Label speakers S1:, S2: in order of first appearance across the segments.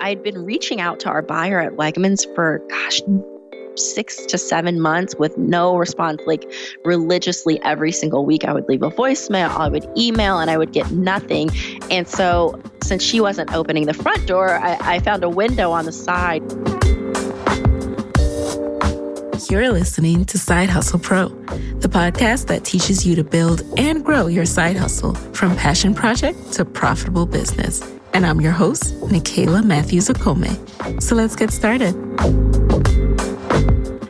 S1: I'd been reaching out to our buyer at Wegmans for, 6 to 7 months with no response. Like religiously every single week, I would leave a voicemail, I would email, and I would get nothing. And so since she wasn't opening the front door, I found a window on the side.
S2: You're listening to Side Hustle Pro, the podcast that teaches you to build and grow your side hustle from passion project to profitable business. And I'm your host, Nicaila Matthews-Okome. So let's get started.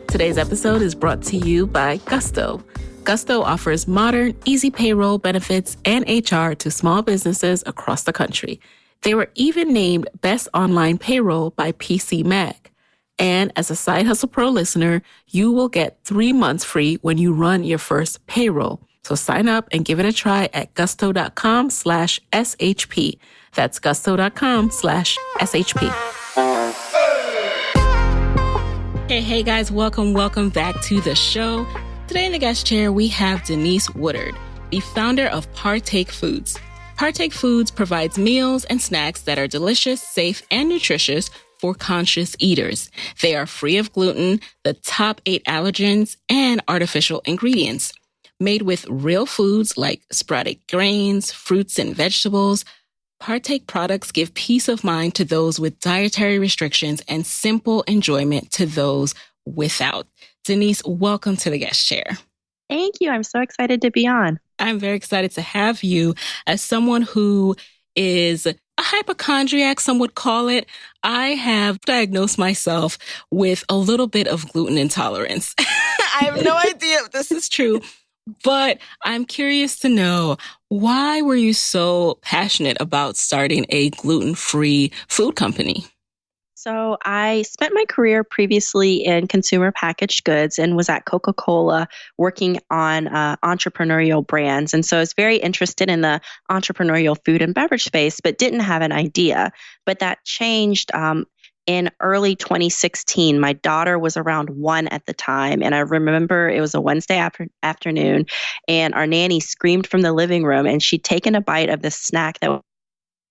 S2: Today's episode is brought to you by Gusto. Gusto offers modern, easy payroll benefits and HR to small businesses across the country. They were even named Best Online Payroll by PC Mag. And as a Side Hustle Pro listener, you will get 3 months free when you run your first payroll. So sign up and give it a try at gusto.com/SHP. That's gusto.com/SHP. Hey guys, welcome back to the show. Today in the guest chair, we have Denise Woodard, the founder of Partake Foods. Partake Foods provides meals and snacks that are delicious, safe, and nutritious for conscious eaters. They are free of gluten, the top 8 allergens, and artificial ingredients. Made with real foods like sprouted grains, fruits, and vegetables, Partake products give peace of mind to those with dietary restrictions and simple enjoyment to those without. Denise, welcome to the guest chair.
S1: Thank you. I'm so excited to be on.
S2: I'm very excited to have you. As someone who is a hypochondriac, some would call it, I have diagnosed myself with a little bit of gluten intolerance. I have no idea if this is true, but I'm curious to know, why were you so passionate about starting a gluten-free food company?
S1: So I spent my career previously in consumer packaged goods and was at Coca-Cola working on entrepreneurial brands. And so I was very interested in the entrepreneurial food and beverage space, but didn't have an idea. But that changed in early 2016. My daughter was around 1 at the time. And I remember it was a Wednesday afternoon, and our nanny screamed from the living room, and she'd taken a bite of this snack that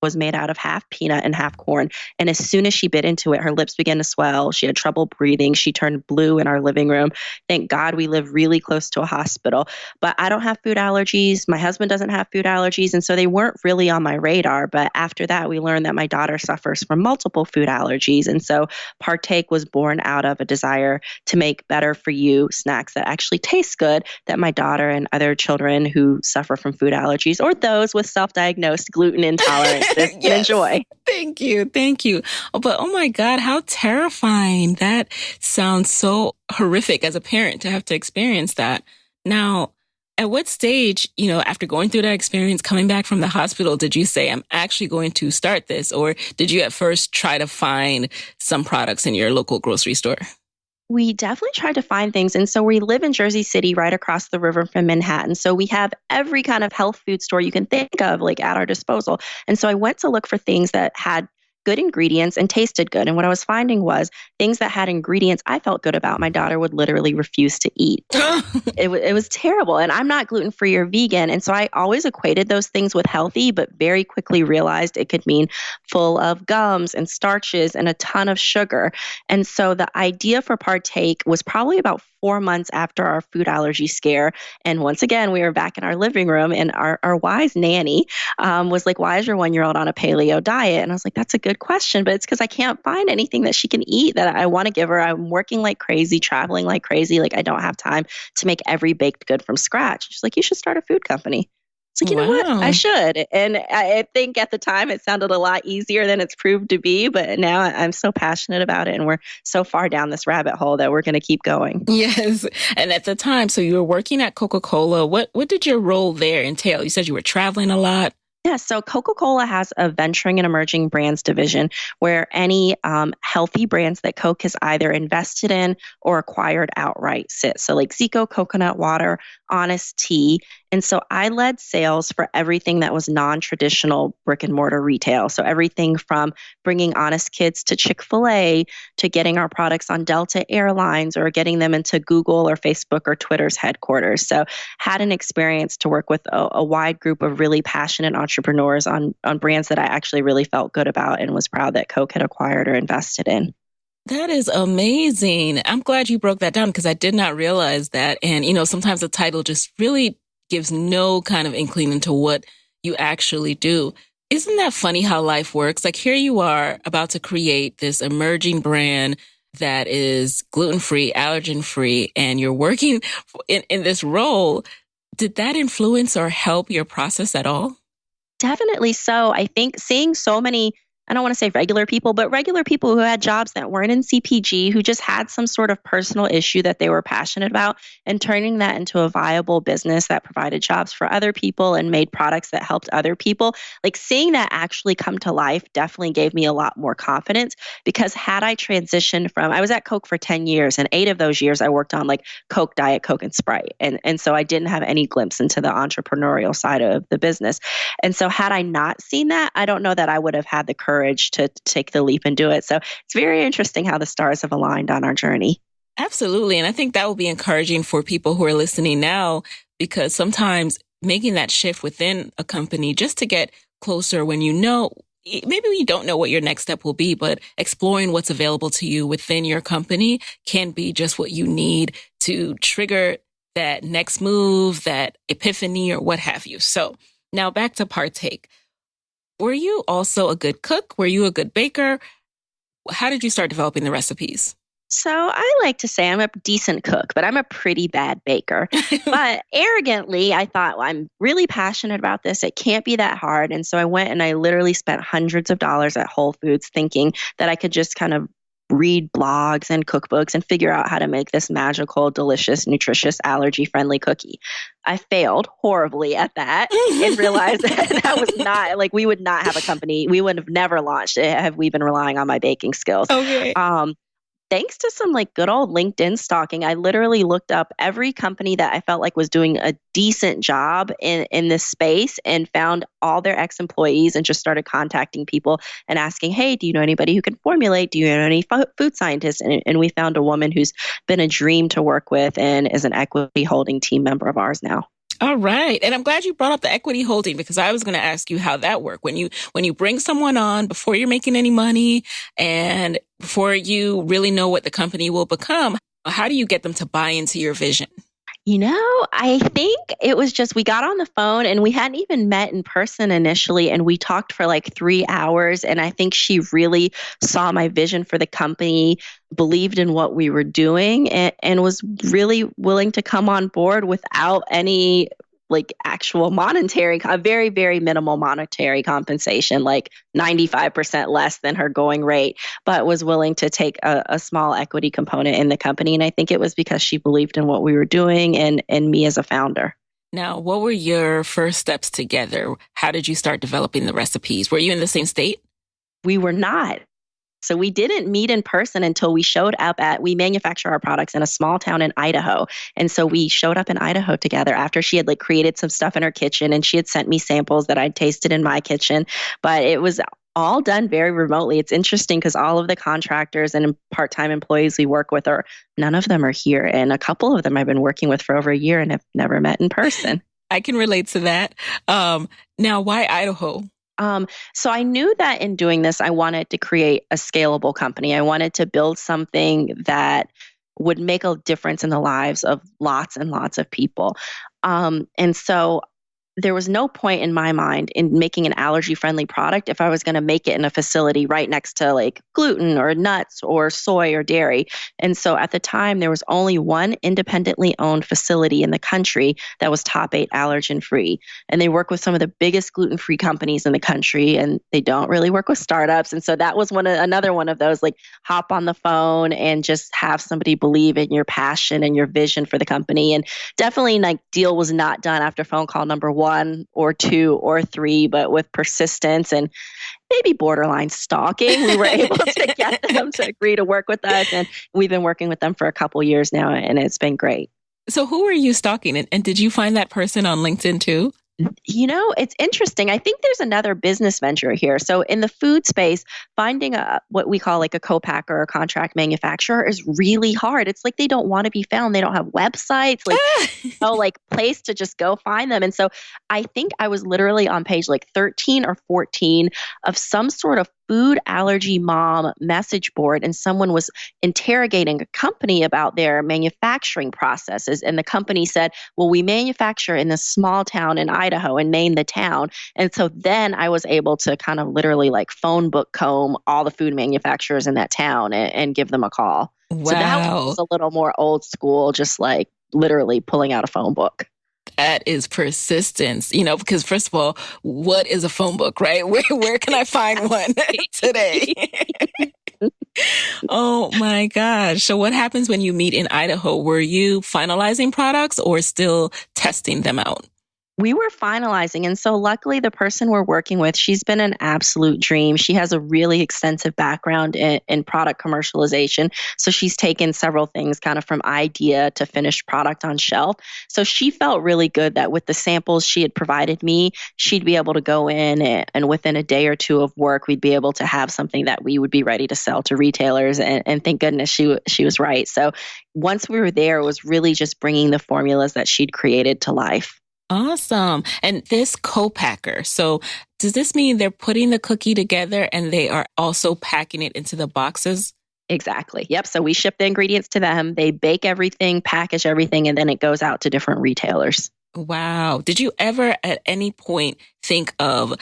S1: was made out of half peanut and half corn. And as soon as she bit into it, her lips began to swell. She had trouble breathing. She turned blue in our living room. Thank God we live really close to a hospital. But I don't have food allergies. My husband doesn't have food allergies. And so they weren't really on my radar. But after that, we learned that my daughter suffers from multiple food allergies. And so Partake was born out of a desire to make better for you snacks that actually taste good, that my daughter and other children who suffer from food allergies or those with self-diagnosed gluten intolerance
S2: yes.
S1: Enjoy.
S2: Thank you. But oh my God, how terrifying. That sounds so horrific as a parent to have to experience that. Now, at what stage, after going through that experience, coming back from the hospital, did you say, I'm actually going to start this? Or did you at first try to find some products in your local grocery store?
S1: We definitely tried to find things. And so we live in Jersey City, right across the river from Manhattan. So we have every kind of health food store you can think of, like at our disposal. And so I went to look for things that had good ingredients and tasted good. And what I was finding was things that had ingredients I felt good about, my daughter would literally refuse to eat. It was terrible. And I'm not gluten-free or vegan. And so I always equated those things with healthy, but very quickly realized it could mean full of gums and starches and a ton of sugar. And so the idea for Partake was probably about 4 months after our food allergy scare. And once again, we were back in our living room, and our wise nanny was like, why is your 1-year-old on a paleo diet? And I was like, that's a good question, but it's because I can't find anything that she can eat that I want to give her. I'm working like crazy, traveling like crazy. Like I don't have time to make every baked good from scratch. She's like, you should start a food company. It's like, you know what? I should. And I think at the time it sounded a lot easier than it's proved to be. But now I'm so passionate about it. And we're so far down this rabbit hole that we're going to keep going.
S2: Yes. And at the time, so you were working at Coca-Cola. What did your role there entail? You said you were traveling a lot.
S1: Yeah, so Coca-Cola has a venturing and emerging brands division where any healthy brands that Coke has either invested in or acquired outright sit. So like Zico coconut water, Honest Tea. And so I led sales for everything that was non-traditional brick and mortar retail. So everything from bringing Honest Kids to Chick-fil-A to getting our products on Delta Airlines or getting them into Google or Facebook or Twitter's headquarters. So had an experience to work with a wide group of really passionate entrepreneurs entrepreneurs on brands that I actually really felt good about and was proud that Coke had acquired or invested in.
S2: That is amazing. I'm glad you broke that down because I did not realize that. And, sometimes the title just really gives no kind of inkling into what you actually do. Isn't that funny how life works? Like here you are about to create this emerging brand that is gluten-free, allergen-free, and you're working in this role. Did that influence or help your process at all?
S1: Definitely so. I think seeing so many, I don't want to say regular people, but regular people who had jobs that weren't in CPG, who just had some sort of personal issue that they were passionate about, and turning that into a viable business that provided jobs for other people and made products that helped other people. Like seeing that actually come to life definitely gave me a lot more confidence, because had I transitioned from, I was at Coke for 10 years and 8 of those years I worked on like Coke, Diet Coke, and Sprite. And so I didn't have any glimpse into the entrepreneurial side of the business. And so had I not seen that, I don't know that I would have had the courage to take the leap and do it. So it's very interesting how the stars have aligned on our journey.
S2: Absolutely. And I think that will be encouraging for people who are listening now, because sometimes making that shift within a company just to get closer when maybe you don't know what your next step will be, but exploring what's available to you within your company can be just what you need to trigger that next move, that epiphany, or what have you. So now back to Partake. Were you also a good cook? Were you a good baker? How did you start developing the recipes?
S1: So I like to say I'm a decent cook, but I'm a pretty bad baker. But arrogantly, I thought, well, I'm really passionate about this. It can't be that hard. And so I went and I literally spent hundreds of dollars at Whole Foods thinking that I could just kind of read blogs and cookbooks and figure out how to make this magical, delicious, nutritious, allergy-friendly cookie. I failed horribly at that and realized that was not, like, we would not have a company. We would have never launched it had we been relying on my baking skills.
S2: Okay.
S1: Thanks to some like good old LinkedIn stalking, I literally looked up every company that I felt like was doing a decent job in this space and found all their ex-employees and just started contacting people and asking, hey, do you know anybody who can formulate? Do you know any food scientists? And we found a woman who's been a dream to work with and is an equity holding team member of ours now.
S2: All right. And I'm glad you brought up the equity holding, because I was going to ask you how that worked. When you bring someone on before you're making any money and before you really know what the company will become, how do you get them to buy into your vision?
S1: I think it was just, we got on the phone and we hadn't even met in person initially. And we talked for like 3 hours. And I think she really saw my vision for the company, believed in what we were doing, and was really willing to come on board without any like actual monetary, a very, very minimal monetary compensation, like 95% less than her going rate, but was willing to take a small equity component in the company. And I think it was because she believed in what we were doing and me as a founder.
S2: Now, what were your first steps together? How did you start developing the recipes? Were you in the same state?
S1: We were not. So we didn't meet in person until we showed up we manufacture our products in a small town in Idaho. And so we showed up in Idaho together after she had like created some stuff in her kitchen and she had sent me samples that I'd tasted in my kitchen. But it was all done very remotely. It's interesting because all of the contractors and part-time employees we work with none of them are here. And a couple of them I've been working with for over a year and have never met in person.
S2: I can relate to that. Now, why Idaho?
S1: So I knew that in doing this, I wanted to create a scalable company. I wanted to build something that would make a difference in the lives of lots and lots of people. And so there was no point in my mind in making an allergy-friendly product if I was going to make it in a facility right next to like gluten or nuts or soy or dairy. And so at the time, there was only one independently owned facility in the country that was top 8 allergen-free. And they work with some of the biggest gluten-free companies in the country, and they don't really work with startups. And so that was another one of those, like, hop on the phone and just have somebody believe in your passion and your vision for the company. And definitely, like, deal was not done after phone call number 1 or 2 or 3, but with persistence and maybe borderline stalking, we were able to get them to agree to work with us. And we've been working with them for a couple years now, and it's been great.
S2: So who were you stalking? And did you find that person on LinkedIn too?
S1: It's interesting. I think there's another business venture here. So in the food space, finding what we call like a co-packer or contract manufacturer is really hard. It's like they don't want to be found. They don't have websites, like place to just go find them. And so I think I was literally on page like 13 or 14 of some sort of food allergy mom message board, and someone was interrogating a company about their manufacturing processes. And the company said, well, we manufacture in this small town in Idaho, and named the town. And so then I was able to kind of literally like phone book comb all the food manufacturers in that town and give them a call.
S2: Wow.
S1: So that was a little more old school, just like literally pulling out a phone book.
S2: That is persistence, because first of all, what is a phone book, right? Where can I find one today? Oh my gosh. So what happens when you meet in Idaho? Were you finalizing products or still testing them out?
S1: We were finalizing. And so luckily the person we're working with, she's been an absolute dream. She has a really extensive background in product commercialization. So she's taken several things kind of from idea to finished product on shelf. So she felt really good that with the samples she had provided me, she'd be able to go in and within a day or two of work, we'd be able to have something that we would be ready to sell to retailers. And thank goodness she was right. So once we were there, it was really just bringing the formulas that she'd created to life.
S2: Awesome. And this co-packer, so does this mean they're putting the cookie together and they are also packing it into the boxes?
S1: Exactly. Yep. So we ship the ingredients to them. They bake everything, package everything, and then it goes out to different retailers.
S2: Wow. Did you ever at any point think of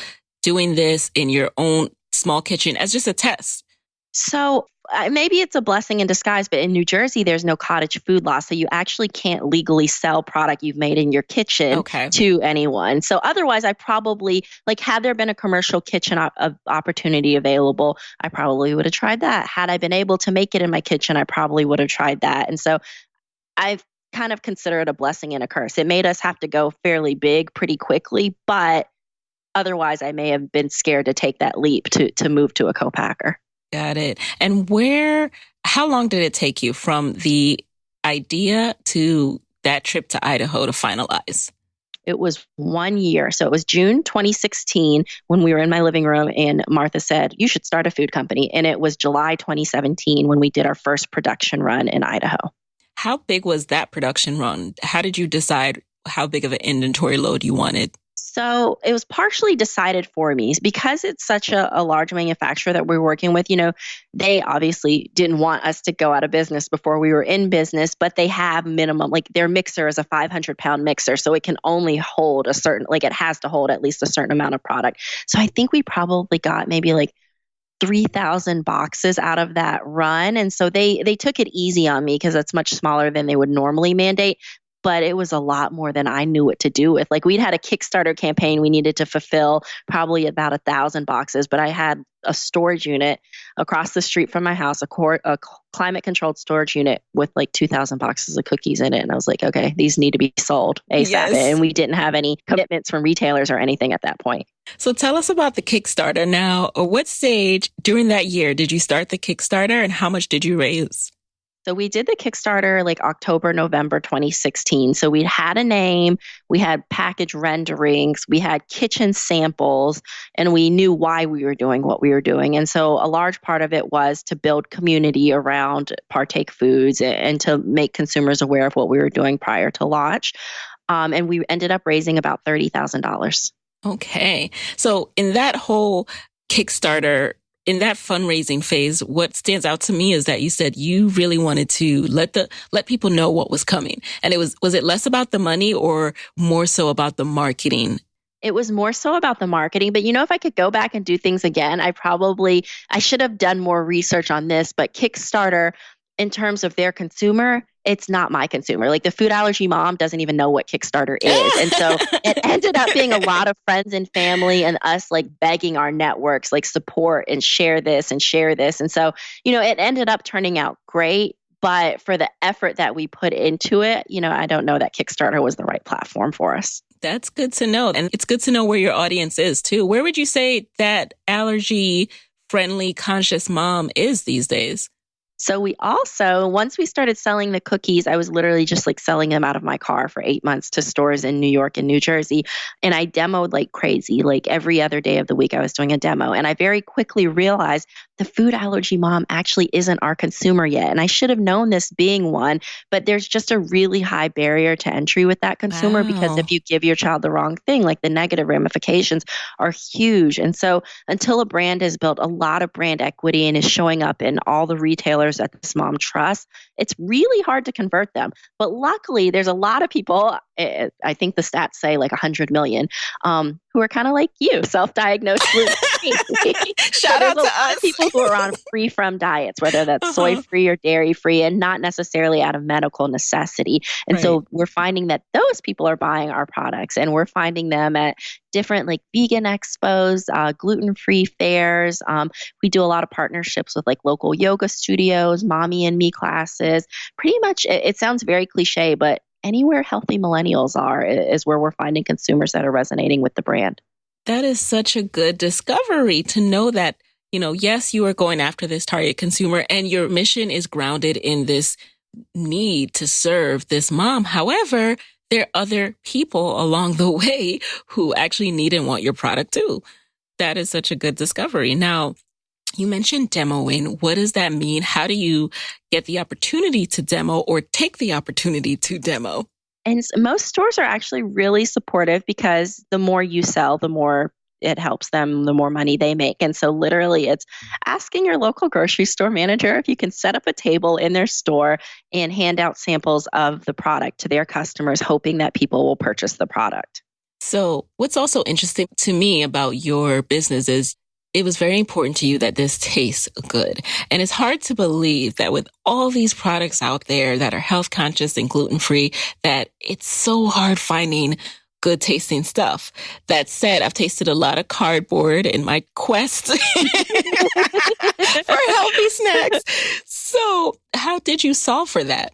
S2: doing this in your own small kitchen as just a test?
S1: So maybe it's a blessing in disguise, but in New Jersey, there's no cottage food law. So you actually can't legally sell product you've made in your kitchen to anyone. So otherwise, I probably, had there been a commercial kitchen opportunity available, I probably would have tried that. Had I been able to make it in my kitchen, I probably would have tried that. And so I've kind of considered it a blessing and a curse. It made us have to go fairly big pretty quickly, but otherwise I may have been scared to take that leap to move to a co-packer.
S2: Got it. And how long did it take you from the idea to that trip to Idaho to finalize?
S1: It was 1 year. So it was June 2016 when we were in my living room and Martha said, you should start a food company. And it was July 2017 when we did our first production run in Idaho.
S2: How big was that production run? How did you decide how big of an inventory load you wanted?
S1: So it was partially decided for me because it's such a large manufacturer that we're working with. They obviously didn't want us to go out of business before we were in business, but they have minimum, their mixer is a 500-pound mixer. So it can only hold it has to hold at least a certain amount of product. So I think we probably got maybe 3,000 boxes out of that run. And so they took it easy on me because it's much smaller than they would normally mandate. But it was a lot more than I knew what to do with. We'd had a Kickstarter campaign we needed to fulfill, probably about 1,000 boxes, but I had a storage unit across the street from my house, a climate-controlled storage unit with 2,000 boxes of cookies in it. And I was like, okay, these need to be sold ASAP. Yes. And we didn't have any commitments from retailers or anything at that point.
S2: So tell us about the Kickstarter now. What stage during that year did you start the Kickstarter and how much did you raise?
S1: So we did the Kickstarter October, November 2016. So we had a name, we had package renderings, we had kitchen samples, and we knew why we were doing what we were doing. And so a large part of it was to build community around Partake Foods and to make consumers aware of what we were doing prior to launch. And we ended up raising about $30,000.
S2: Okay. So in that whole Kickstarter, in that fundraising phase, what stands out to me is that you said you really wanted to let people know what was coming. And was it less about the money or more so about the marketing?
S1: It was more so about the marketing, but if I could go back and do things again, I should have done more research on this, but Kickstarter, in terms of their consumer, it's not my consumer. The food allergy mom doesn't even know what Kickstarter is. And so it ended up being a lot of friends and family and us begging our networks, support and share this and share this. And so, it ended up turning out great. But for the effort that we put into it, I don't know that Kickstarter was the right platform for us.
S2: That's good to know. And it's good to know where your audience is too. Where would you say that allergy friendly, conscious mom is these days?
S1: So we also, once we started selling the cookies, I was literally just like selling them out of my car for 8 months to stores in New York and New Jersey. And I demoed like crazy. Like every other day of the week, I was doing a demo. And I very quickly realized the food allergy mom actually isn't our consumer yet. And I should have known this being one, but there's just a really high barrier to entry with that consumer because
S2: Wow.
S1: if you give your child the wrong thing, like the negative ramifications are huge. And so until a brand has built a lot of brand equity and is showing up in all the retailers that this mom trusts, it's really hard to convert them. But luckily, there's a lot of people, I think the stats say like 100 million, who are kind of like you, self-diagnosed gluten-free.
S2: Shout out to us.
S1: People who are on free-from diets, whether that's soy-free or dairy-free, and not necessarily out of medical necessity. And so we're finding that those people are buying our products, and we're finding them at different like vegan expos, gluten-free fairs. We do a lot of partnerships with like local yoga studios, mommy and me classes. Pretty much, it sounds very cliche, but anywhere healthy millennials are is where we're finding consumers that are resonating with the brand.
S2: That is such a good discovery to know that, yes, you are going after this target consumer and your mission is grounded in this need to serve this mom. However, there are other people along the way who actually need and want your product too. That is such a good discovery. Now, you mentioned demoing. What does that mean? How do you get the opportunity to demo or take the opportunity to demo?
S1: And most stores are actually really supportive because the more you sell, the more it helps them, the more money they make. And so literally it's asking your local grocery store manager if you can set up a table in their store and hand out samples of the product to their customers, hoping that people will purchase the product.
S2: So what's also interesting to me about your business is it was very important to you that this tastes good. And it's hard to believe that with all these products out there that are health conscious and gluten-free, that it's so hard finding good tasting stuff. That said, I've tasted a lot of cardboard in my quest for healthy snacks. So how did you solve for that?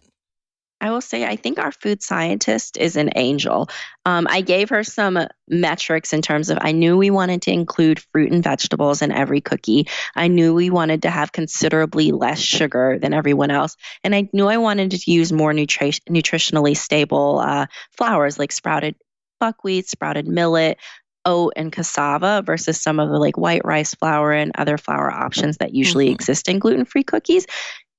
S1: I will say, I think our food scientist is an angel. I gave her some metrics in terms of, I knew we wanted to include fruit and vegetables in every cookie. I knew we wanted to have considerably less sugar than everyone else. And I knew I wanted to use more nutritionally stable flours like sprouted buckwheat, sprouted millet, oat, and cassava versus some of the like white rice flour and other flour options that usually exist in gluten-free cookies.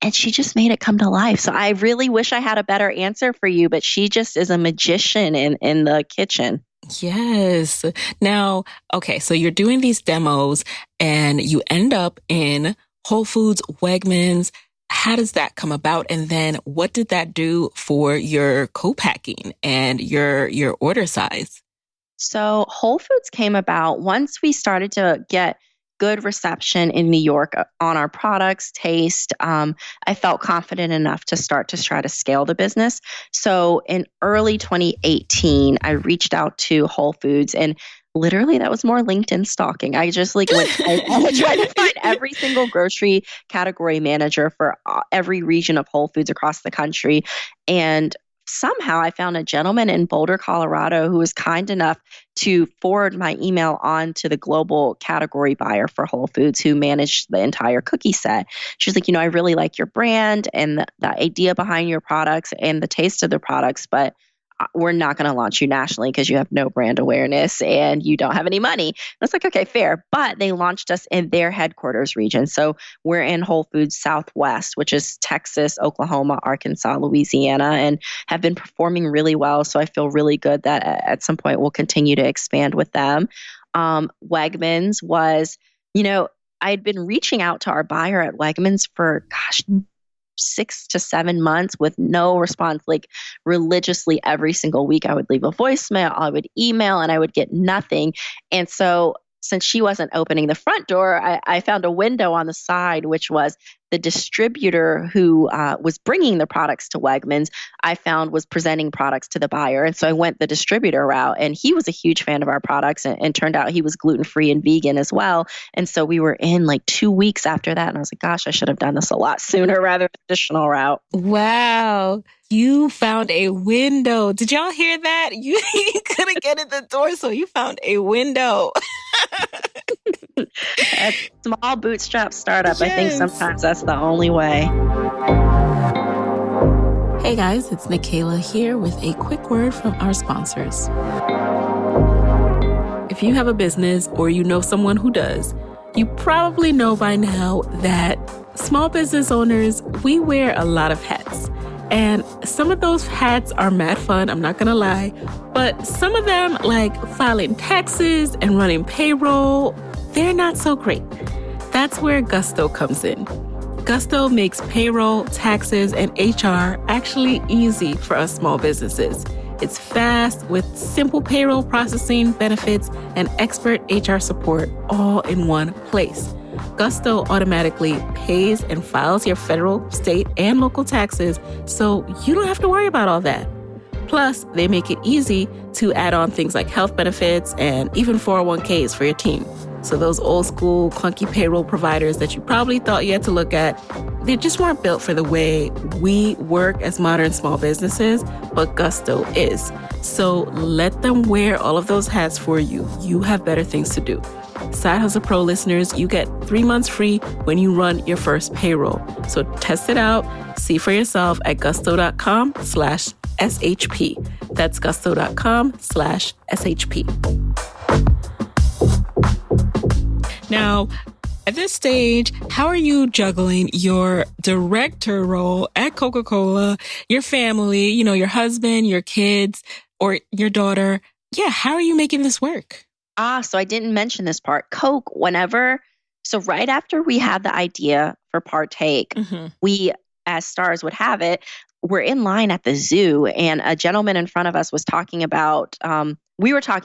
S1: And she just made it come to life. So I really wish I had a better answer for you, but she just is a magician in the kitchen.
S2: Yes. Now, okay, so you're doing these demos and you end up in Whole Foods, Wegmans. How does that come about? And then what did that do for your co-packing and your order size?
S1: So Whole Foods came about once we started to get good reception in New York on our products, taste. I felt confident enough to start to try to scale the business. So in early 2018, I reached out to Whole Foods, and literally that was more LinkedIn stalking. I just like I tried to find every single grocery category manager for every region of Whole Foods across the country. And somehow I found a gentleman in Boulder, Colorado, who was kind enough to forward my email on to the global category buyer for Whole Foods, who managed the entire cookie set. She was like, I really like your brand and the idea behind your products and the taste of the products, but we're not going to launch you nationally because you have no brand awareness and you don't have any money. And I was like, okay, fair. But they launched us in their headquarters region. So we're in Whole Foods Southwest, which is Texas, Oklahoma, Arkansas, Louisiana, and have been performing really well. So I feel really good that at some point we'll continue to expand with them. Wegmans was, I'd been reaching out to our buyer at Wegmans for, 6 to 7 months with no response, like religiously every single week. I would leave a voicemail, I would email, and I would get nothing. And so since she wasn't opening the front door, I found a window on the side, which was the distributor who was bringing the products to Wegmans, I found was presenting products to the buyer. And so I went the distributor route, and he was a huge fan of our products, and turned out he was gluten-free and vegan as well. And so we were in like 2 weeks after that. And I was like, gosh, I should have done this a lot sooner rather than the traditional route.
S2: Wow. You found a window. Did y'all hear that? You couldn't get in the door, so you found a window.
S1: A small bootstrap startup. Yes. I think sometimes that's the only way.
S2: Hey guys, it's Nikayla here with a quick word from our sponsors. If you have a business or you know someone who does, you probably know by now that small business owners, we wear a lot of hats. And some of those hats are mad fun, I'm not gonna lie. But some of them, like filing taxes and running payroll, they're not so great. That's where Gusto comes in. Gusto makes payroll, taxes, and HR actually easy for us small businesses. It's fast with simple payroll processing, benefits, and expert HR support all in one place. Gusto automatically pays and files your federal, state, and local taxes, so you don't have to worry about all that. Plus, they make it easy to add on things like health benefits and even 401ks for your team. So those old school clunky payroll providers that you probably thought you had to look at, they just weren't built for the way we work as modern small businesses, but Gusto is. So let them wear all of those hats for you. You have better things to do. Side Hustle Pro listeners, you get 3 months free when you run your first payroll. So test it out, see for yourself at gusto.com/SHP. That's gusto.com/SHP. Now, at this stage, how are you juggling your director role at Coca-Cola, your family, your husband, your kids, or your daughter? Yeah, how are you making this work?
S1: So I didn't mention this part. Coke, so right after we had the idea for Partake, we, as stars would have it, we're in line at the zoo, and a gentleman in front of us was talking about,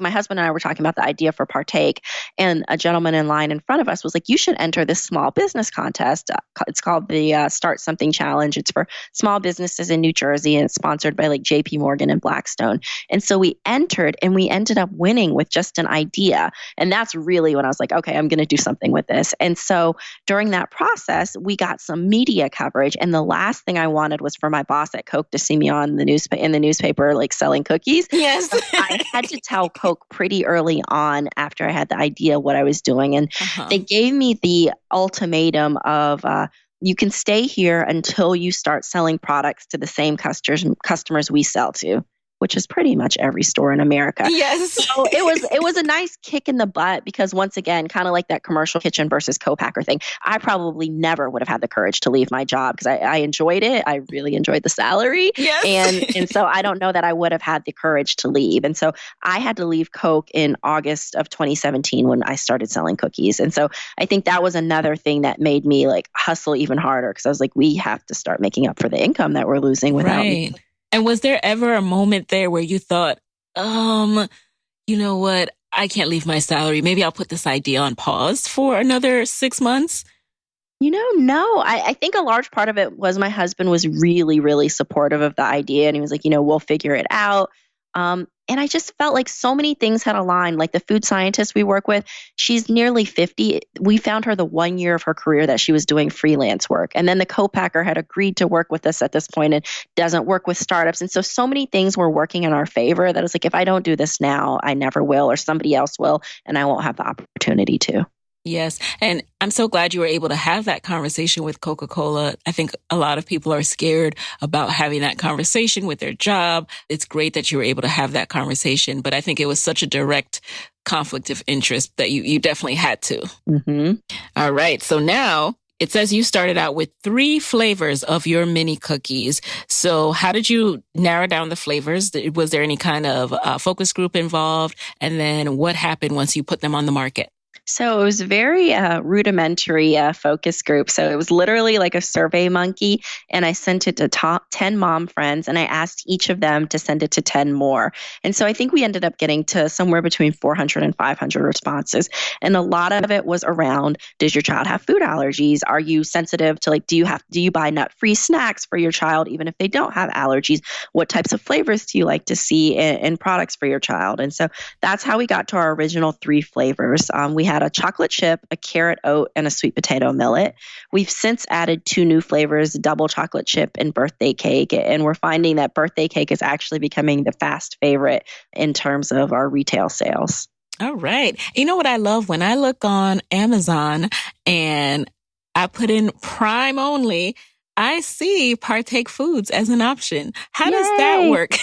S1: my husband and I were talking about the idea for Partake, and a gentleman in line in front of us was like, you should enter this small business contest. It's called the Start Something Challenge. It's for small businesses in New Jersey, and it's sponsored by like JP Morgan and Blackstone. And so we entered, and we ended up winning with just an idea. And that's really when I was like, okay, I'm going to do something with this. And so during that process, we got some media coverage. And the last thing I wanted was for my boss at Coke to see me on the newspaper, like selling cookies.
S2: Yes.
S1: So I had to tell Coke pretty early on after I had the idea what I was doing. And they gave me the ultimatum of, you can stay here until you start selling products to the same customers we sell to, which is pretty much every store in America.
S2: Yes.
S1: So it was a nice kick in the butt because once again, kind of like that commercial kitchen versus co-packer thing, I probably never would have had the courage to leave my job because I enjoyed it. I really enjoyed the salary.
S2: Yes.
S1: And so I don't know that I would have had the courage to leave. And so I had to leave Coke in August of 2017 when I started selling cookies. And so I think that was another thing that made me like hustle even harder because I was like, we have to start making up for the income that we're losing without me.
S2: And was there ever a moment there where you thought, you know what? I can't leave my salary. Maybe I'll put this idea on pause for another 6 months?
S1: No. I think a large part of it was my husband was really, really supportive of the idea. And he was like, we'll figure it out. And I just felt like so many things had aligned. Like the food scientist we work with, she's nearly 50. We found her the 1 year of her career that she was doing freelance work. And then the co-packer had agreed to work with us at this point and doesn't work with startups. And so many things were working in our favor that it's like, if I don't do this now, I never will, or somebody else will, and I won't have the opportunity to.
S2: Yes. And I'm so glad you were able to have that conversation with Coca-Cola. I think a lot of people are scared about having that conversation with their job. It's great that you were able to have that conversation, but I think it was such a direct conflict of interest that you definitely had to. All right. So now it says you started out with 3 flavors of your mini cookies. So how did you narrow down the flavors? Was there any kind of focus group involved? And then what happened once you put them on the market?
S1: So it was a very rudimentary focus group. So it was literally like a survey monkey. And I sent it to top 10 mom friends and I asked each of them to send it to 10 more. And so I think we ended up getting to somewhere between 400 and 500 responses. And a lot of it was around, does your child have food allergies? Are you sensitive to do you buy nut-free snacks for your child, even if they don't have allergies? What types of flavors do you like to see in products for your child? And so that's how we got to our original 3 flavors. We had a chocolate chip, a carrot oat, and a sweet potato millet. We've since added 2 new flavors, double chocolate chip and birthday cake. And we're finding that birthday cake is actually becoming the fast favorite in terms of our retail sales.
S2: All right. You know what I love? When I look on Amazon and I put in Prime only, I see Partake Foods as an option. How does that
S1: Yay!
S2: work?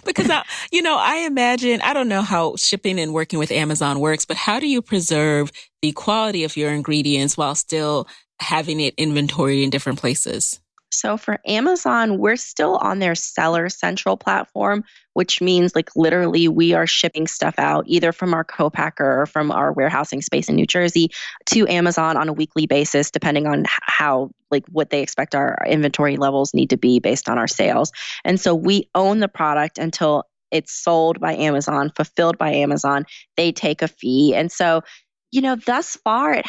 S2: Because I imagine, I don't know how shipping and working with Amazon works, but how do you preserve the quality of your ingredients while still having it inventoried in different places?
S1: So for Amazon, we're still on their Seller Central platform, which means like literally we are shipping stuff out either from our co-packer or from our warehousing space in New Jersey to Amazon on a weekly basis, depending on how, like what they expect our inventory levels need to be based on our sales. And so we own the product until it's sold by Amazon, fulfilled by Amazon. They take a fee. And so thus far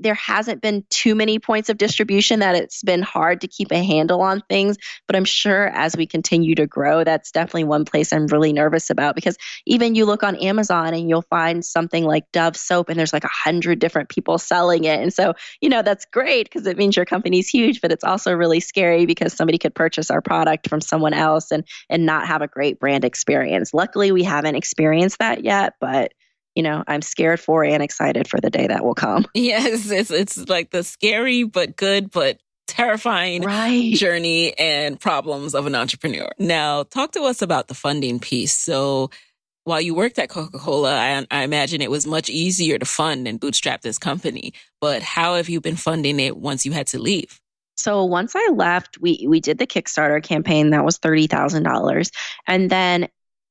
S1: there hasn't been too many points of distribution that it's been hard to keep a handle on things. But I'm sure as we continue to grow, that's definitely one place I'm really nervous about, because even you look on Amazon and you'll find something like Dove soap and there's like 100 different people selling it. And so, that's great because it means your company's huge, but it's also really scary because somebody could purchase our product from someone else and not have a great brand experience. Luckily, we haven't experienced that yet, but I'm scared for and excited for the day that will come.
S2: Yes, it's like the scary but good but terrifying journey and problems of an entrepreneur. Now, talk to us about the funding piece. So while you worked at Coca-Cola, I imagine it was much easier to fund and bootstrap this company. But how have you been funding it once you had to leave?
S1: So once I left, we did the Kickstarter campaign. That was $30,000. And then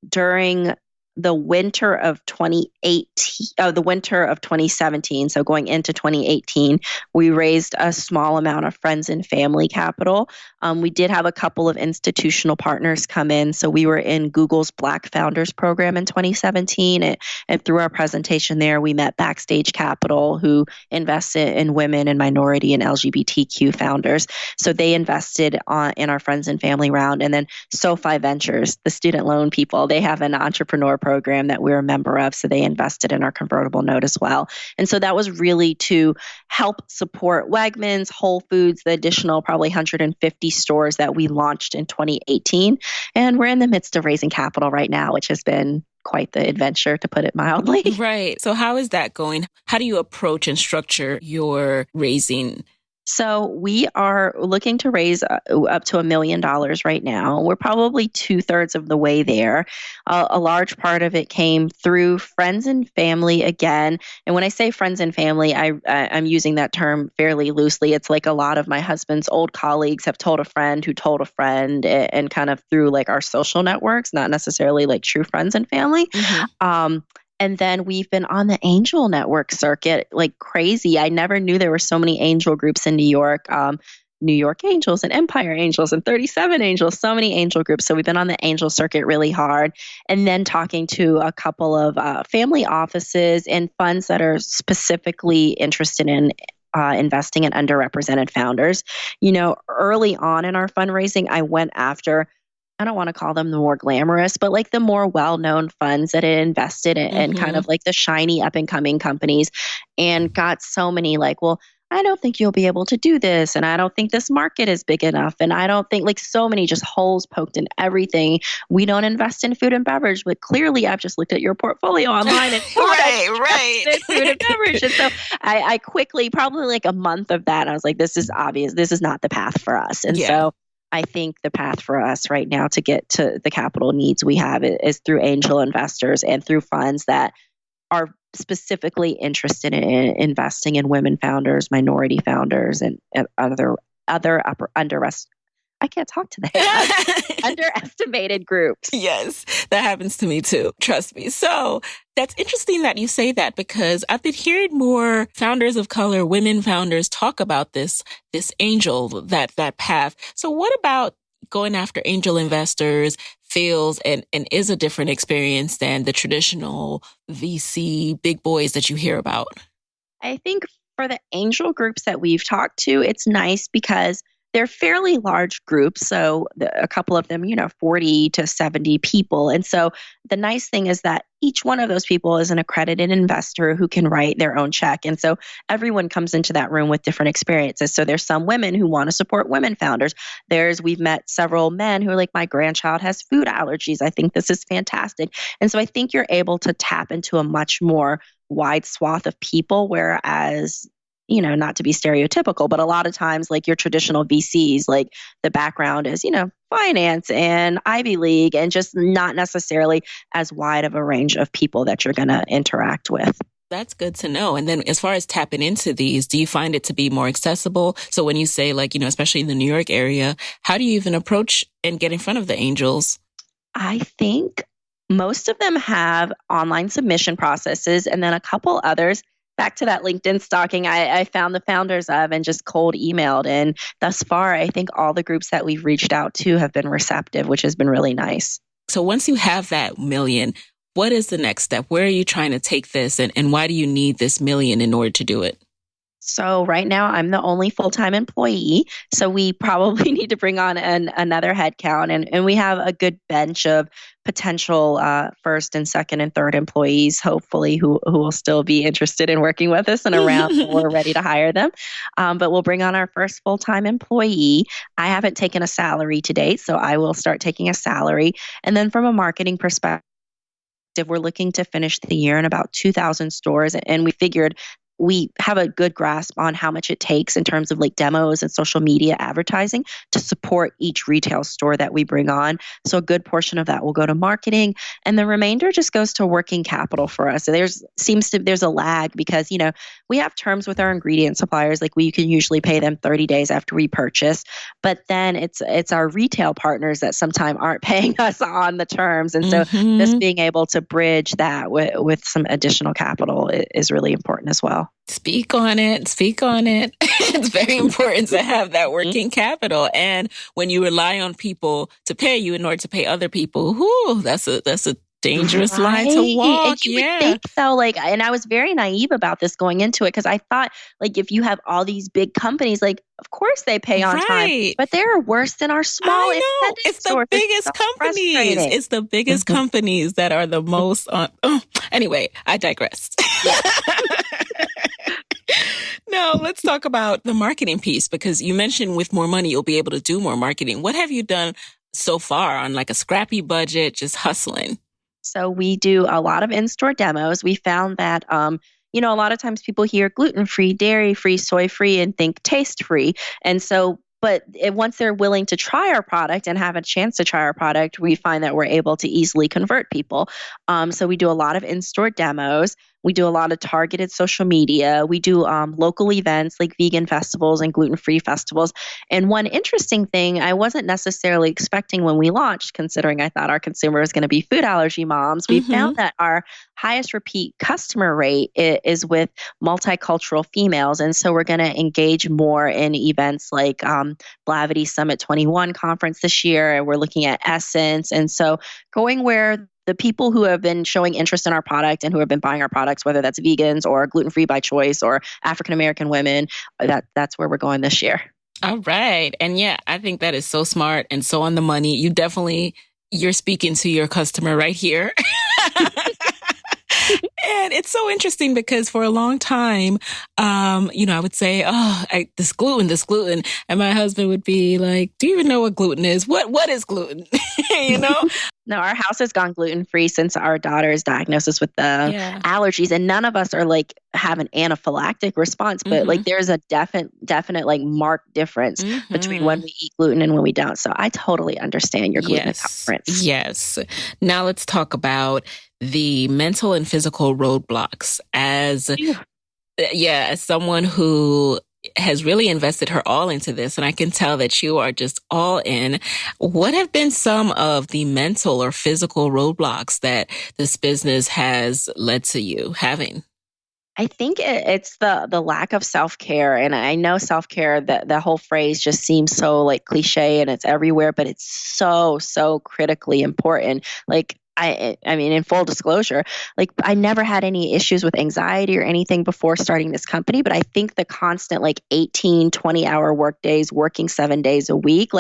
S1: during the winter of 2017, so going into 2018, we raised a small amount of friends and family capital. We did have a couple of institutional partners come in. So we were in Google's Black Founders program in 2017. And through our presentation there, we met Backstage Capital, who invested in women and minority and LGBTQ founders. So they invested in our friends and family round. And then SoFi Ventures, the student loan people, they have an entrepreneur program that we're a member of. So they invested in our convertible note as well. And so that was really to help support Wegmans, Whole Foods, the additional probably 150 stores that we launched in 2018. And we're in the midst of raising capital right now, which has been quite the adventure, to put it mildly.
S2: Right. So how is that going? How do you approach and structure your raising?
S1: So we are looking to raise up to $1 million right now. We're probably 2/3 of the way there. A large part of it came through friends and family again. And when I say friends and family, I'm using that term fairly loosely. It's like a lot of my husband's old colleagues have told a friend who told a friend, and kind of through like our social networks, not necessarily like true friends and family. Mm-hmm. And then we've been on the angel network circuit like crazy. I never knew there were so many angel groups in New York. New York Angels and Empire Angels and 37 Angels, so many angel groups. So we've been on the angel circuit really hard. And then talking to a couple of family offices and funds that are specifically interested in investing in underrepresented founders. Early on in our fundraising, I went after, I don't want to call them the more glamorous, but like the more well-known funds that had invested in kind of like the shiny up-and-coming companies, and got so many like, well, I don't think you'll be able to do this. And I don't think this market is big enough. And I don't think, like, so many just holes poked in everything. We don't invest in food and beverage, but clearly I've just looked at your portfolio online and
S2: right.
S1: food and beverage. And so I quickly, probably like a month of that, I was like, this is obvious. This is not the path for us. And so I think the path for us right now to get to the capital needs we have is through angel investors and through funds that are specifically interested in investing in women founders, minority founders, and other I can't talk today. Underestimated groups.
S2: Yes, that happens to me too. Trust me. So that's interesting that you say that, because I've been hearing more founders of color, women founders talk about this angel, that path. So what about going after angel investors feels and is a different experience than the traditional VC big boys that you hear about?
S1: I think for the angel groups that we've talked to, it's nice because they're fairly large groups. So a couple of them, 40 to 70 people. And so the nice thing is that each one of those people is an accredited investor who can write their own check. And so everyone comes into that room with different experiences. So there's some women who want to support women founders. We've met several men who are like, my grandchild has food allergies. I think this is fantastic. And so I think you're able to tap into a much more wide swath of people, whereas not to be stereotypical, but a lot of times like your traditional VCs, like the background is, finance and Ivy League and just not necessarily as wide of a range of people that you're going to interact with.
S2: That's good to know. And then as far as tapping into these, do you find it to be more accessible? So when you say like, especially in the New York area, how do you even approach and get in front of the angels?
S1: I think most of them have online submission processes, and then a couple others, back to that LinkedIn stalking, I found the founders of and just cold emailed. And thus far, I think all the groups that we've reached out to have been receptive, which has been really nice.
S2: So once you have that million, what is the next step? Where are you trying to take this? And why do you need this million in order to do it?
S1: So right now, I'm the only full-time employee. So we probably need to bring on another headcount. And we have a good bench of potential first and second and third employees, hopefully, who will still be interested in working with us and around when we're ready to hire them. But we'll bring on our first full-time employee. I haven't taken a salary to date, so I will start taking a salary. And then from a marketing perspective, we're looking to finish the year in about 2,000 stores. And we figured we have a good grasp on how much it takes in terms of like demos and social media advertising to support each retail store that we bring on. So a good portion of that will go to marketing, and the remainder just goes to working capital for us. So there's a lag because, we have terms with our ingredient suppliers, like we can usually pay them 30 days after we purchase, but then it's our retail partners that sometimes aren't paying us on the terms. And so just being able to bridge that with some additional capital is really important as well.
S2: Speak on it. It's very important to have that working capital. And when you rely on people to pay you in order to pay other people, that's a dangerous line to walk.
S1: And you would think so. And I was very naive about this going into it because I thought, if you have all these big companies, of course they pay on time, but they're worse than our small independent
S2: It's
S1: stores.
S2: The biggest companies. It's the biggest companies that are the most on. Anyway, I digress. Yeah. Now, let's talk about the marketing piece, because you mentioned with more money, you'll be able to do more marketing. What have you done so far on a scrappy budget, just hustling?
S1: So we do a lot of in-store demos. We found that, a lot of times people hear gluten-free, dairy-free, soy-free, and think taste-free. And so, but once they're willing to try our product and have a chance to try our product, we find that we're able to easily convert people. So we do a lot of in-store demos. We do a lot of targeted social media. We do local events like vegan festivals and gluten-free festivals. And one interesting thing I wasn't necessarily expecting when we launched, considering I thought our consumer was going to be food allergy moms, we found that our highest repeat customer rate is with multicultural females. And so we're going to engage more in events like Blavity Summit 21 conference this year. And we're looking at Essence. And so going where the people who have been showing interest in our product and who have been buying our products, whether that's vegans or gluten-free by choice or African-American women, that's where we're going this year.
S2: All right. And yeah, I think that is so smart and so on the money. You're speaking to your customer right here. And it's so interesting because for a long time, I would say, this gluten. And my husband would be like, do you even know what gluten is? What is gluten?
S1: No, our house has gone gluten-free since our daughter's diagnosis with the allergies. And none of us are have an anaphylactic response, but there's a definite marked difference between when we eat gluten and when we don't. So I totally understand your gluten intolerance.
S2: Yes. Now let's talk about the mental and physical roadblocks as someone who has really invested her all into this, and I can tell that you are just all in. What have been some of the mental or physical roadblocks that this business has led to you having?
S1: I think it's the lack of self-care. And I know self-care, the whole phrase just seems so cliche and it's everywhere, but it's so, so critically important. I mean, in full disclosure, I never had any issues with anxiety or anything before starting this company, but I think the constant 18, 20-hour work days, working 7 days a week,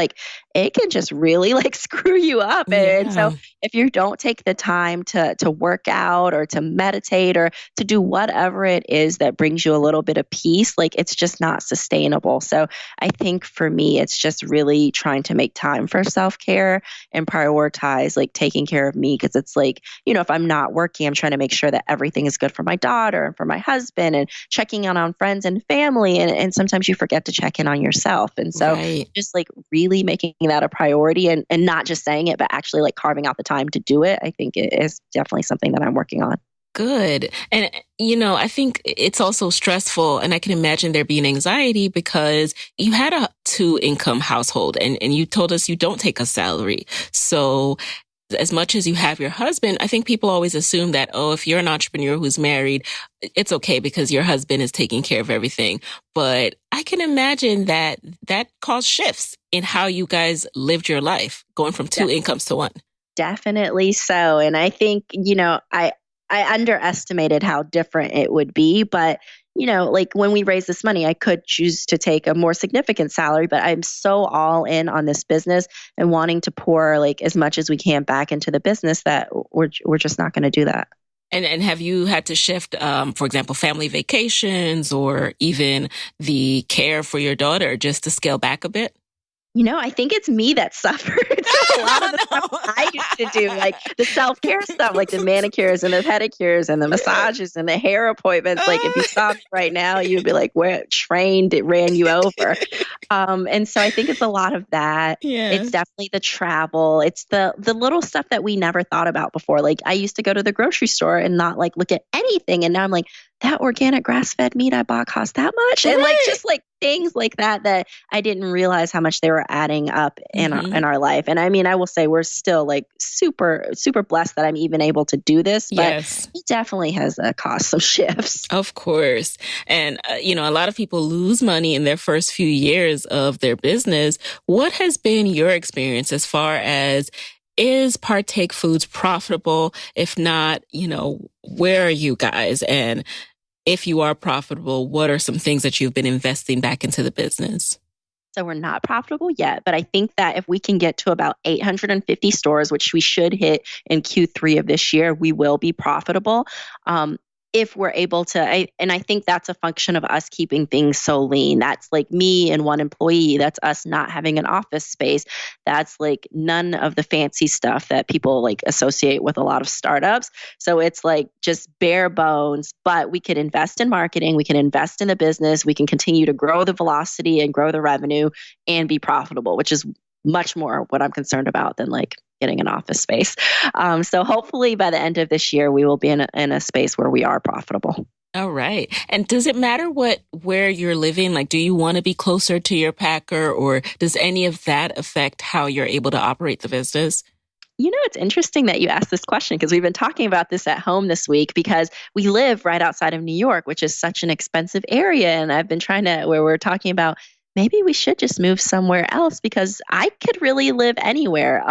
S1: it can just really like screw you up. And so
S2: Yeah.
S1: if you don't take the time to work out or to meditate or to do whatever it is that brings you a little bit of peace, like it's just not sustainable. So I think for me, it's just really trying to make time for self-care and prioritize like taking care of me. Because it's like, if I'm not working, I'm trying to make sure that everything is good for my daughter and for my husband and checking in on friends and family. And sometimes you forget to check in on yourself. And so
S2: Right.
S1: just like really making that a priority and not just saying it, but actually like carving out the time to do it, I think it is definitely something that I'm working on.
S2: Good. And, I think it's also stressful, and I can imagine there being anxiety because you had a 2-income household and you told us you don't take a salary. So as much as you have your husband, I think people always assume that, if you're an entrepreneur who's married, it's okay because your husband is taking care of everything. But I can imagine that caused shifts in how you guys lived your life, going from 2 incomes to 1.
S1: Definitely so. And I think, I underestimated how different it would be. But, like when we raise this money, I could choose to take a more significant salary, but I'm so all in on this business and wanting to pour like as much as we can back into the business that we're just not going to do that.
S2: And have you had to shift, for example, family vacations or even the care for your daughter just to scale back a bit?
S1: I think it's me that suffered. A lot of the stuff I used to do, like the self-care stuff, like the manicures and the pedicures and the massages and the hair appointments. Like if you saw me right now, you'd be like, "Where trained? It ran you over." And so I think it's a lot of that.
S2: Yeah.
S1: It's definitely the travel. It's the little stuff that we never thought about before. Like I used to go to the grocery store and not like look at anything, and now I'm like, that organic grass-fed meat I bought cost that much, and like just like things like that I didn't realize how much they were adding up in our life. And I mean, I will say we're still like super, super blessed that I'm even able to do this, but
S2: Yes.
S1: it definitely has caused some shifts.
S2: Of course. And, a lot of people lose money in their first few years of their business. What has been your experience as far as is Partake Foods profitable? If not, where are you guys? And if you are profitable, what are some things that you've been investing back into the business?
S1: So we're not profitable yet, but I think that if we can get to about 850 stores, which we should hit in Q3 of this year, we will be profitable. If we're able to, and I think that's a function of us keeping things so lean. That's like me and one employee. That's us not having an office space. That's like none of the fancy stuff that people like associate with a lot of startups. So it's like just bare bones, but we can invest in marketing. We can invest in the business. We can continue to grow the velocity and grow the revenue and be profitable, which is much more what I'm concerned about than like getting an office space. So hopefully by the end of this year, we will be in a space where we are profitable.
S2: All right. And does it matter where you're living? Like, do you want to be closer to your packer, or does any of that affect how you're able to operate the business?
S1: It's interesting that you asked this question because we've been talking about this at home this week because we live right outside of New York, which is such an expensive area. And I've been where we're talking about maybe we should just move somewhere else because I could really live anywhere.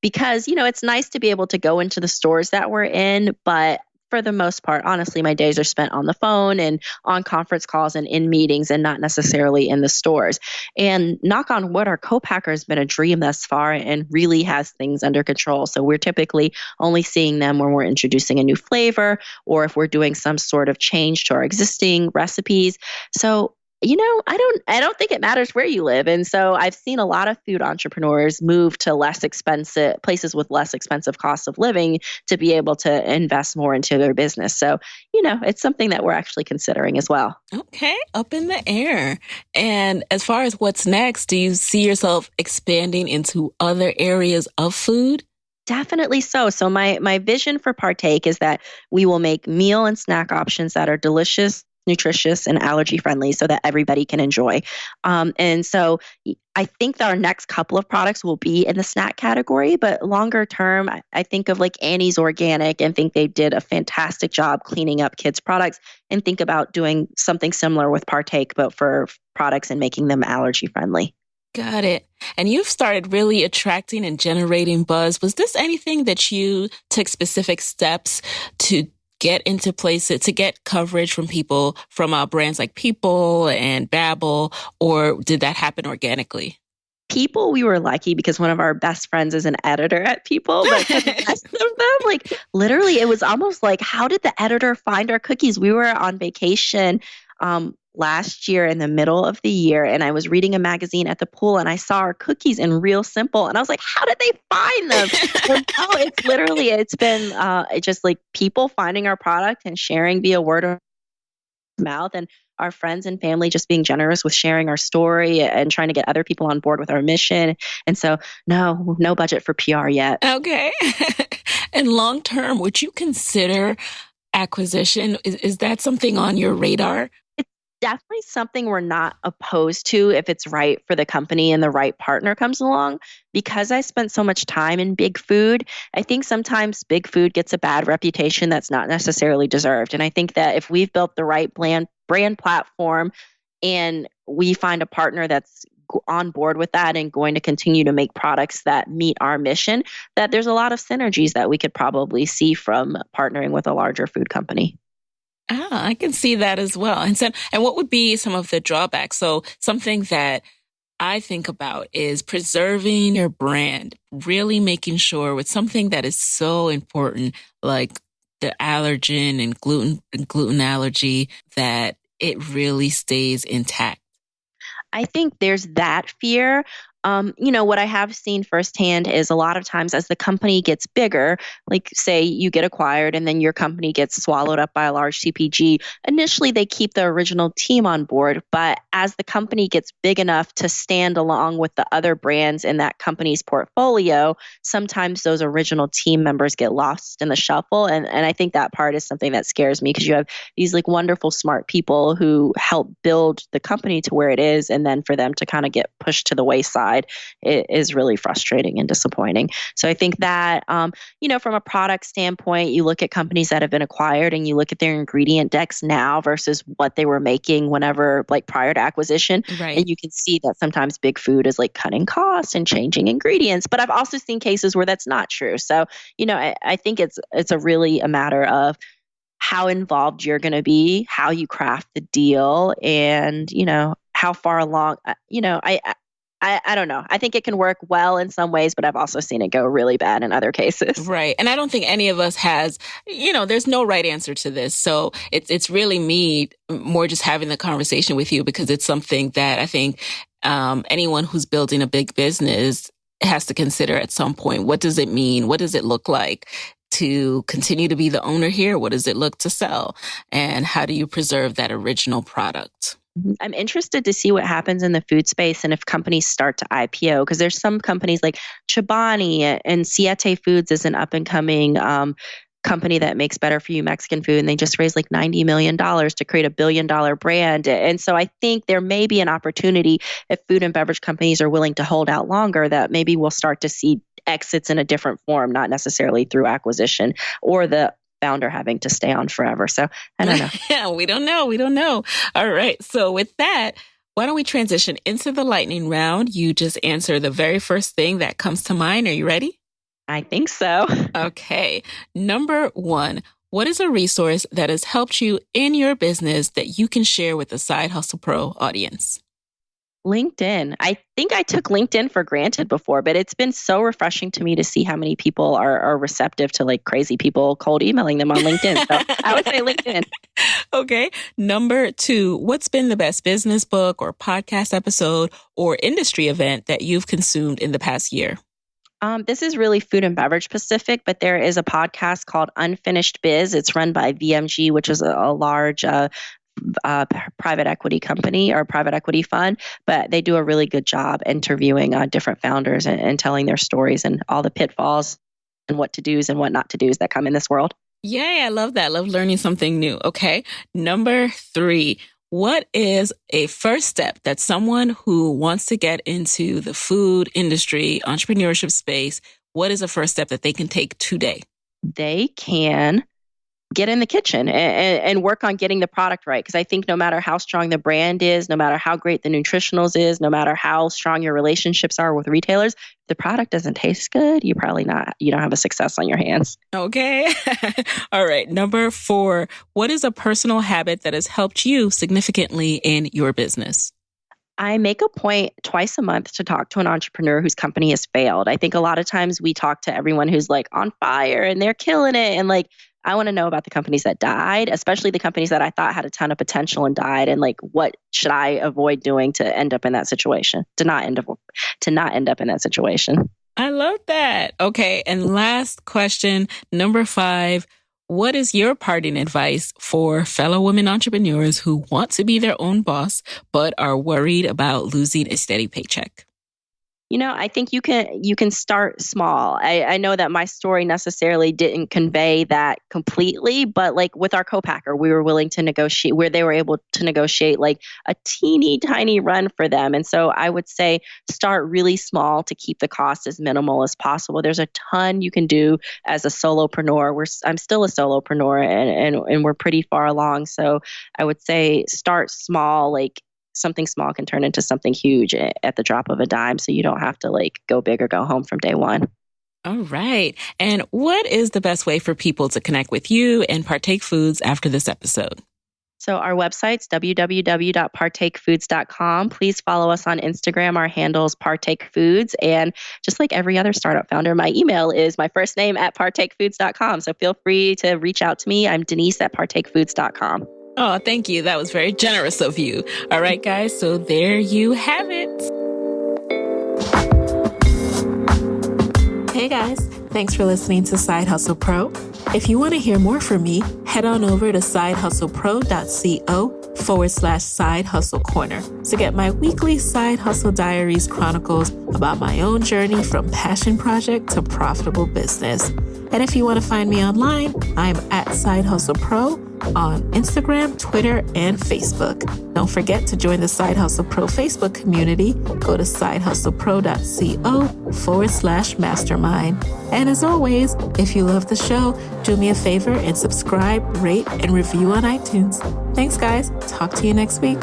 S1: Because, it's nice to be able to go into the stores that we're in, but for the most part, honestly, my days are spent on the phone and on conference calls and in meetings and not necessarily in the stores. And knock on wood, our co-packer has been a dream thus far and really has things under control. So we're typically only seeing them when we're introducing a new flavor or if we're doing some sort of change to our existing recipes. So I don't think it matters where you live. And so I've seen a lot of food entrepreneurs move to less expensive places with less expensive costs of living to be able to invest more into their business. So, it's something that we're actually considering as well.
S2: Okay, up in the air. And as far as what's next, do you see yourself expanding into other areas of food?
S1: Definitely so. So my vision for Partake is that we will make meal and snack options that are delicious, nutritious, and allergy friendly so that everybody can enjoy. And so I think that our next couple of products will be in the snack category, but longer term, I think of like Annie's Organic and think they did a fantastic job cleaning up kids' products and think about doing something similar with Partake, but for products and making them allergy friendly.
S2: Got it. And you've started really attracting and generating buzz. Was this anything that you took specific steps to get into places, to get coverage from people, from brands like People and Babble, or did that happen organically?
S1: People, we were lucky because one of our best friends is an editor at People, but for the rest of them, like literally, it was almost like, how did the editor find our cookies? We were on vacation last year in the middle of the year, and I was reading a magazine at the pool, and I saw our cookies in Real Simple, and I was like, how did they find them? And now it's been just like people finding our product and sharing via word of mouth, and our friends and family just being generous with sharing our story and trying to get other people on board with our mission. And so, no budget for PR yet.
S2: Okay. And long term, would you consider acquisition? Is that something on your radar?
S1: Definitely something we're not opposed to if it's right for the company and the right partner comes along. Because I spent so much time in big food, I think sometimes big food gets a bad reputation that's not necessarily deserved. And I think that if we've built the right brand platform and we find a partner that's on board with that and going to continue to make products that meet our mission, that there's a lot of synergies that we could probably see from partnering with a larger food company.
S2: I can see that as well. And what would be some of the drawbacks? So something that I think about is preserving your brand, really making sure with something that is so important, like the allergen and gluten allergy, that it really stays intact.
S1: I think there's that fear. What I have seen firsthand is a lot of times as the company gets bigger, like say you get acquired and then your company gets swallowed up by a large CPG, initially they keep the original team on board. But as the company gets big enough to stand along with the other brands in that company's portfolio, sometimes those original team members get lost in the shuffle. And I think that part is something that scares me because you have these like wonderful, smart people who help build the company to where it is. And then for them to kind of get pushed to the wayside, it is really frustrating and disappointing. So I think that, from a product standpoint, you look at companies that have been acquired and you look at their ingredient decks now versus what they were making whenever, like prior to acquisition.
S2: Right.
S1: And you can see that sometimes big food is like cutting costs and changing ingredients. But I've also seen cases where that's not true. So, I think it's a matter of how involved you're going to be, how you craft the deal, and, how far along, I don't know. I think it can work well in some ways, but I've also seen it go really bad in other cases.
S2: Right. And I don't think any of us has, there's no right answer to this. So it's really me more just having the conversation with you because it's something that I think anyone who's building a big business has to consider at some point. What does it mean? What does it look like to continue to be the owner here? What does it look to sell? And how do you preserve that original product?
S1: I'm interested to see what happens in the food space and if companies start to IPO, because there's some companies like Chobani and Siete Foods is an up and coming company that makes better for you Mexican food. And they just raised like $90 million to create a $1 billion brand. And so I think there may be an opportunity if food and beverage companies are willing to hold out longer that maybe we'll start to see exits in a different form, not necessarily through acquisition or the founder having to stay on forever. So I don't know.
S2: Yeah, we don't know. All right. So with that, why don't we transition into the lightning round? You just answer the very first thing that comes to mind. Are you ready?
S1: I think so.
S2: Okay. Number 1, what is a resource that has helped you in your business that you can share with the Side Hustle Pro audience?
S1: LinkedIn. I think I took LinkedIn for granted before, but it's been so refreshing to me to see how many people are receptive to like crazy people cold emailing them on LinkedIn. So I would say LinkedIn.
S2: Okay. Number 2, what's been the best business book or podcast episode or industry event that you've consumed in the past year?
S1: This is really food and beverage specific, but there is a podcast called Unfinished Biz. It's run by VMG, which is a large private equity company or private equity fund, but they do a really good job interviewing different founders and telling their stories and all the pitfalls and what to do's and what not to do's that come in this world.
S2: Yay, I love that. I love learning something new. Okay. Number 3, what is a first step that someone who wants to get into the food industry, entrepreneurship space, what is a first step that they can take today?
S1: They can get in the kitchen and work on getting the product right. Because I think no matter how strong the brand is, no matter how great the nutritionals is, no matter how strong your relationships are with retailers, if the product doesn't taste good, you don't have a success on your hands.
S2: Okay. All right. Number 4, what is a personal habit that has helped you significantly in your business?
S1: I make a point twice a month to talk to an entrepreneur whose company has failed. I think a lot of times we talk to everyone who's like on fire and they're killing it. And like, I want to know about the companies that died, especially the companies that I thought had a ton of potential and died. And like, what should I avoid doing to end up in that situation, to not end up in that situation?
S2: I love that. Okay. And last question, number 5. What is your parting advice for fellow women entrepreneurs who want to be their own boss, but are worried about losing a steady paycheck?
S1: I think you can start small. I know that my story necessarily didn't convey that completely, but like with our co-packer, we were willing to negotiate where they were able to negotiate like a teeny tiny run for them. And so I would say start really small to keep the cost as minimal as possible. There's a ton you can do as a solopreneur. I'm still a solopreneur and we're pretty far along. So I would say start small, like something small can turn into something huge at the drop of a dime. So you don't have to like go big or go home from day one.
S2: All right. And what is the best way for people to connect with you and Partake Foods after this episode?
S1: So our website's www.partakefoods.com. Please follow us on Instagram. Our handle's Partake Foods. And just like every other startup founder, my email is my first name @partakefoods.com. So feel free to reach out to me. I'm Denise @partakefoods.com.
S2: Oh, thank you. That was very generous of you. All right, guys. So there you have it. Hey, guys. Thanks for listening to Side Hustle Pro. If you want to hear more from me, head on over to sidehustlepro.co/Side Hustle Corner to get my weekly Side Hustle Diaries chronicles about my own journey from passion project to profitable business. And if you want to find me online, I'm @Side Hustle Pro on Instagram, Twitter, and Facebook. Don't forget to join the Side Hustle Pro Facebook community. Go to sidehustlepro.co/mastermind. And as always, if you love the show, do me a favor and subscribe, rate, and review on iTunes. Thanks, guys. Talk to you next week.